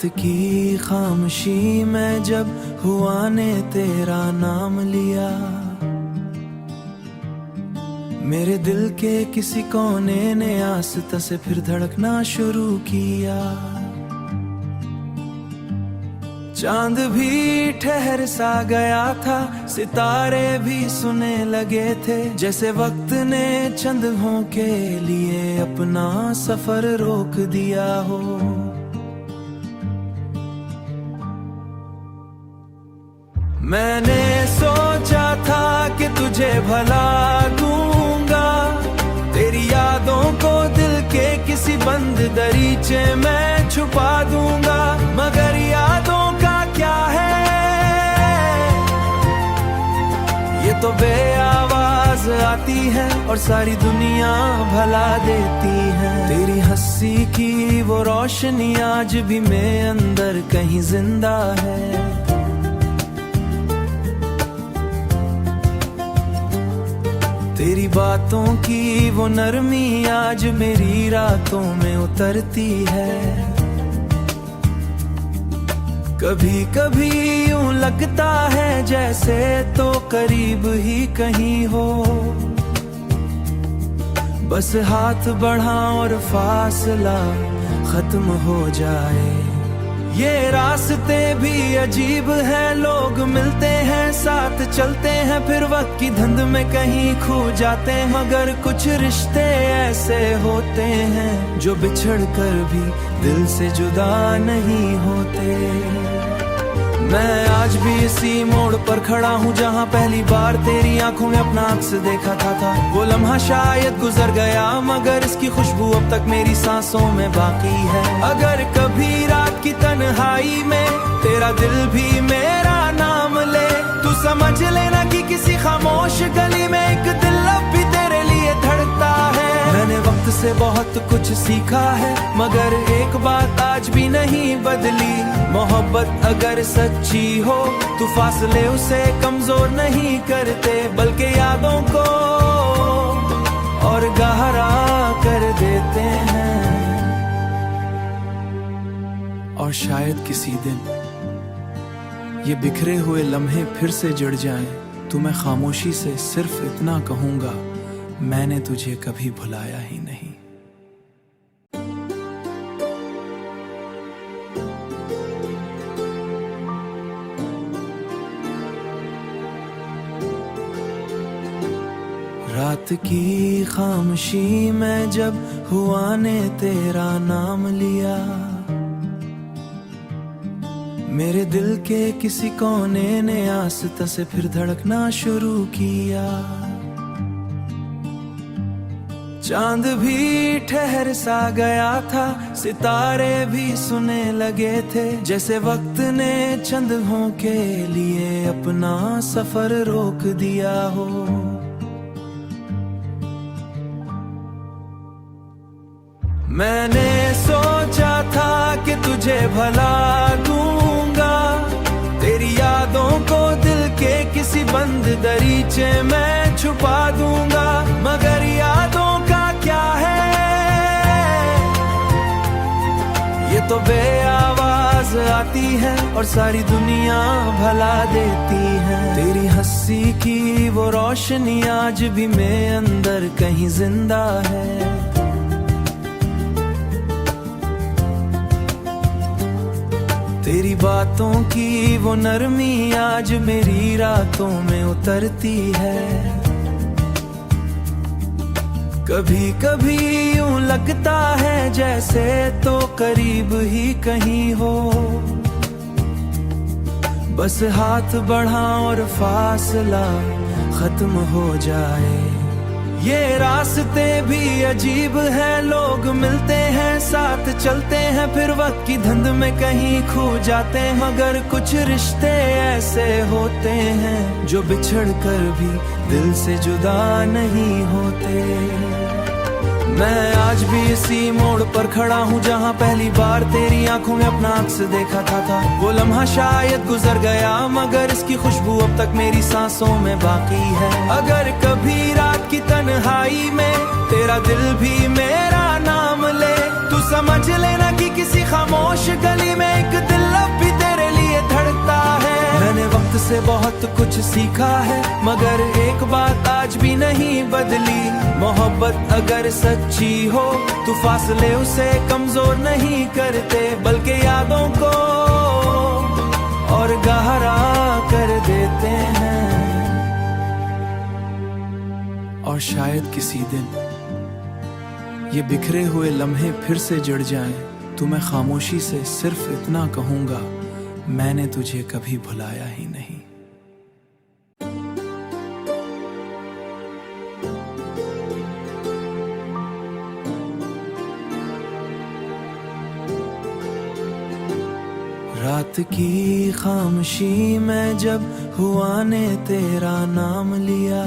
रात की खामोशी में जब हुआ ने तेरा नाम लिया, मेरे दिल के किसी कोने ने आस्ता से फिर धड़कना शुरू किया। चांद भी ठहर सा गया था, सितारे भी सुने लगे थे, जैसे वक्त ने चंदों के लिए अपना सफर रोक दिया हो। मैंने सोचा था कि तुझे भला दूंगा, तेरी यादों को दिल के किसी बंद दरीचे में छुपा दूंगा, मगर यादों का क्या है, ये तो बेआवाज आती है और सारी दुनिया भला देती है। तेरी हंसी की वो रोशनी आज भी मेरे अंदर कहीं जिंदा है। तेरी बातों की वो नरमी आज मेरी रातों में उतरती है। कभी कभी यूं लगता है जैसे तो करीब ही कहीं हो, बस हाथ बढ़ा और फासला खत्म हो जाए। ये रास्ते भी अजीब है, लोग मिलते हैं साथ चलते हैं, फिर वक्त की धुंध में कहीं खो जाते हैं, मगर कुछ रिश्ते ऐसे होते हैं जो बिछड़ कर भी दिल से जुदा नहीं होते। मैं आज भी इसी मोड़ पर खड़ा हूँ जहाँ पहली बार तेरी आंखों में अपना अक्स देखा था। वो लम्हा शायद गुजर गया, मगर इसकी खुशबू अब तक मेरी सांसों में बाकी है। अगर कभी रात की तन्हाई में तेरा दिल भी मेरा नाम ले, तू समझ लेना कि किसी खामोश गली में एक दिल अब भी तेरे लिए धड़कता है। मैंने वक्त से बहुत कुछ सीखा है, मगर एक बात आज भी नहीं बदली, मोहब्बत अगर सच्ची हो तो फासले उसे कमजोर नहीं करते, बल्कि यादों को और गहरा कर देते हैं। और शायद किसी दिन ये बिखरे हुए लम्हे फिर से जुड़ जाएं, तो मैं खामोशी से सिर्फ इतना कहूंगा, मैंने तुझे कभी भुलाया ही नहीं। रात की खामोशी में जब हुआ ने तेरा नाम लिया, मेरे दिल के किसी कोने ने आस्ता से फिर धड़कना शुरू किया। चांद भी ठहर सा गया था, सितारे भी सुने लगे थे, जैसे वक्त ने चंदों के लिए अपना सफर रोक दिया हो। मैंने सोचा था कि तुझे भला दूंगा, तेरी यादों को दिल के किसी बंद दरीचे में छुपा दूंगा, मगर यादों का क्या है, ये तो बेआवाज आती है और सारी दुनिया भला देती है। तेरी हंसी की वो रोशनी आज भी मेरे अंदर कहीं जिंदा है। तेरी बातों की वो नरमी आज मेरी रातों में उतरती है। कभी कभी यूं लगता है जैसे तो करीब ही कहीं हो, बस हाथ बढ़ा और फासला खत्म हो जाए। ये रास्ते भी अजीब है, लोग मिलते हैं साथ चलते हैं, फिर वक्त की धुंध में कहीं खो जाते हैं, मगर कुछ रिश्ते ऐसे होते हैं जो बिछड़ कर भी दिल से जुदा नहीं होते। मैं आज भी इसी मोड़ पर खड़ा हूँ जहाँ पहली बार तेरी आंखों में अपना अक्स देखा था। वो लम्हा शायद गुजर गया, मगर इसकी खुशबू अब तक मेरी सांसों में बाकी है। अगर कभी रात की तन्हाई में तेरा दिल भी मेरा नाम ले, तू समझ लेना कि किसी खामोश गली में एक दिल अब भी तेरे लिए धड़कता है। मैंने वक्त से बहुत कुछ सीखा है, मगर एक बात आज भी नहीं बदली। मोहब्बत अगर सच्ची हो तो फासले उसे कमजोर नहीं करते, बल्कि यादों को और गहरा कर देते हैं। और शायद किसी दिन ये बिखरे हुए लम्हे फिर से जुड़ जाएं, तो मैं खामोशी से सिर्फ इतना कहूंगा, मैंने तुझे कभी भुलाया ही नहीं। रात की खामोशी में जब हुआ ने तेरा नाम लिया,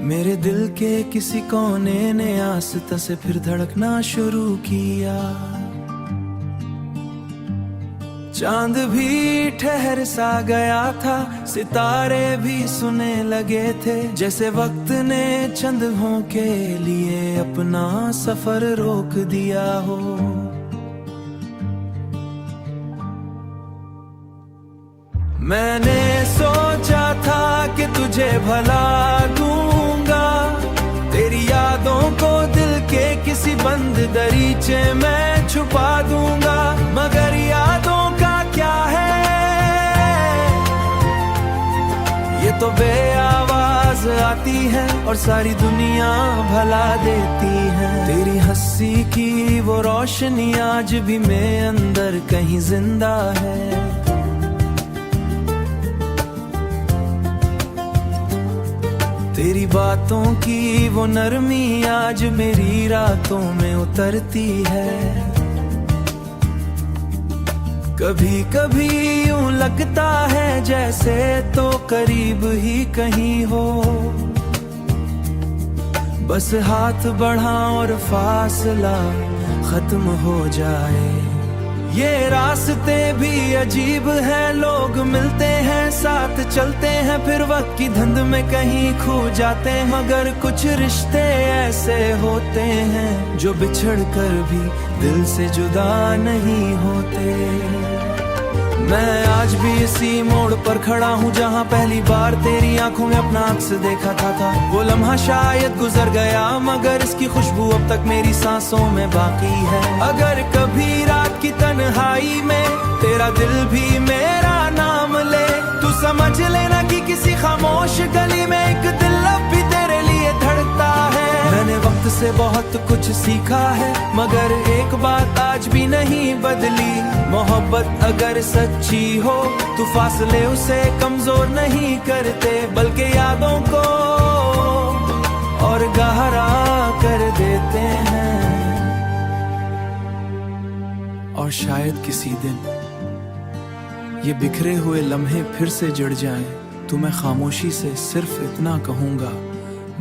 मेरे दिल के किसी कोने ने आस्ता से फिर धड़कना शुरू किया। चांद भी ठहर सा गया था, सितारे भी सुने लगे थे, जैसे वक्त ने चंदों के लिए अपना सफर रोक दिया हो। मैंने सोचा था कि तुझे भला दूंगा, तेरी यादों को दिल के किसी बंद दरीचे में छुपा दूंगा, मगर यादों का क्या है, ये तो बेआवाज आती है और सारी दुनिया भला देती है। तेरी हंसी की वो रोशनी आज भी मेरे अंदर कहीं जिंदा है। तेरी बातों की वो नरमी आज मेरी रातों में उतरती है। कभी कभी यूं लगता है जैसे तो करीब ही कहीं हो, बस हाथ बढ़ा और फासला खत्म हो जाए। ये रास्ते भी अजीब है, लोग मिलते हैं साथ चलते हैं, फिर वक्त की धुंध में कहीं खो जाते हैं, मगर कुछ रिश्ते ऐसे होते हैं जो बिछड़ कर भी दिल से जुदा नहीं होते। मैं आज भी इसी मोड़ पर खड़ा हूँ जहाँ पहली बार तेरी आंखों में अपना अक्स देखा था। वो लम्हा शायद गुजर गया, मगर इसकी खुशबू अब तक मेरी सांसों में बाकी है। अगर कभी रात की तन्हाई में तेरा दिल भी मेरा नाम ले, तू समझ लेना कि किसी खामोश गली में एक दिल अब भी तेरे लिए धड़कता है। मैंने वक्त से बहुत कुछ सीखा है, मगर एक बात आज भी नहीं बदली। मोहब्बत अगर सच्ची हो तो फासले उसे कमजोर नहीं करते, बल्कि यादों को और गहरा कर देते हैं। और शायद किसी दिन ये बिखरे हुए लम्हे फिर से जुड़ जाएं, तो मैं खामोशी से सिर्फ इतना कहूंगा,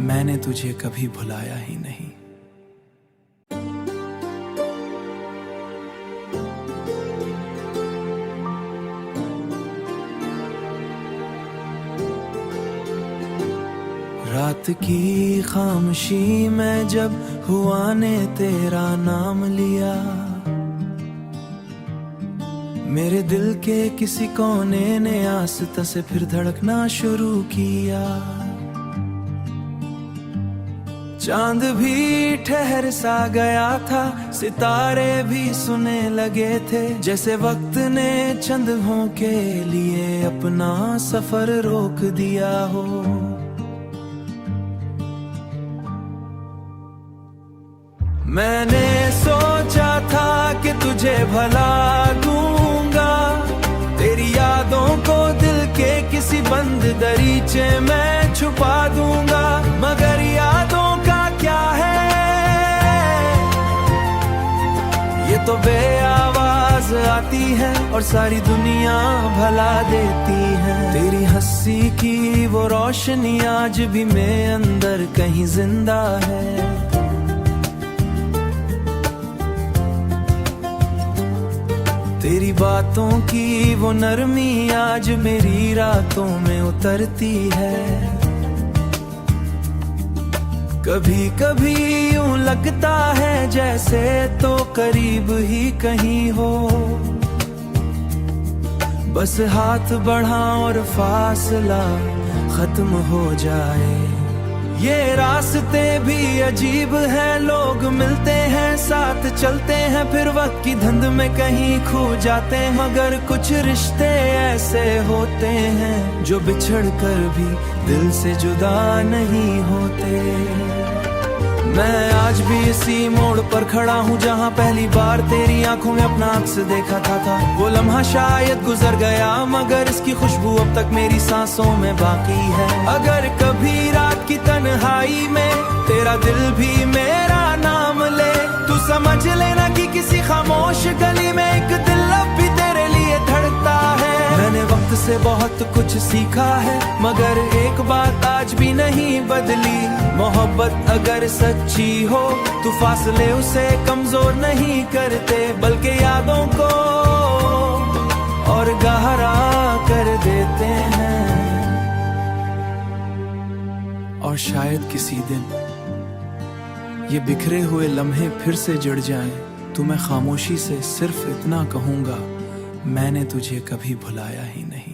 मैंने तुझे कभी भुलाया ही नहीं। रात की खामोशी में जब हुआ ने तेरा नाम लिया, मेरे दिल के किसी कोने ने आस्ता से फिर धड़कना शुरू किया। चांद भी ठहर सा गया था, सितारे भी सुने लगे थे, जैसे वक्त ने चंदों के लिए अपना सफर रोक दिया हो। मैंने सोचा था कि तुझे भला दूंगा, तेरी यादों को दिल के किसी बंद दरीचे में छुपा दूंगा, मगर यादों का क्या है, ये तो बेआवाज आती है और सारी दुनिया भला देती है। तेरी हंसी की वो रोशनी आज भी मेरे अंदर कहीं जिंदा है। तेरी बातों की वो नरमी आज मेरी रातों में उतरती है। कभी कभी यूं लगता है जैसे तो करीब ही कहीं हो, बस हाथ बढ़ाऊं और फासला खत्म हो जाए। ये रास्ते भी अजीब है, लोग मिलते हैं साथ चलते हैं, फिर वक्त की धुंध में कहीं खो जाते हैं। मगर कुछ रिश्ते ऐसे होते हैं जो बिछड़ कर भी दिल से जुदा नहीं होते। मैं आज भी इसी मोड़ पर खड़ा हूँ जहाँ पहली बार तेरी आंखों में अपना अक्स देखा था। वो लम्हा शायद गुजर गया मगर इसकी खुशबू अब तक मेरी सांसों में बाकी है। अगर कभी रात की तन्हाई में तेरा दिल भी मेरा नाम ले, तू समझ लेना कि किसी खामोश गली में एक दिल अब भी तेरे लिए धड़कता है। मैंने वक्त से बहुत कुछ सीखा है मगर एक बात आज भी नहीं बदली, मोहब्बत अगर सच्ची हो तो फासले उसे कमजोर नहीं करते बल्कि यादों को और गहरा कर देते हैं। और शायद किसी दिन ये बिखरे हुए लम्हे फिर से जुड़ जाएं तो मैं खामोशी से सिर्फ इतना कहूंगा, मैंने तुझे कभी भुलाया ही नहीं।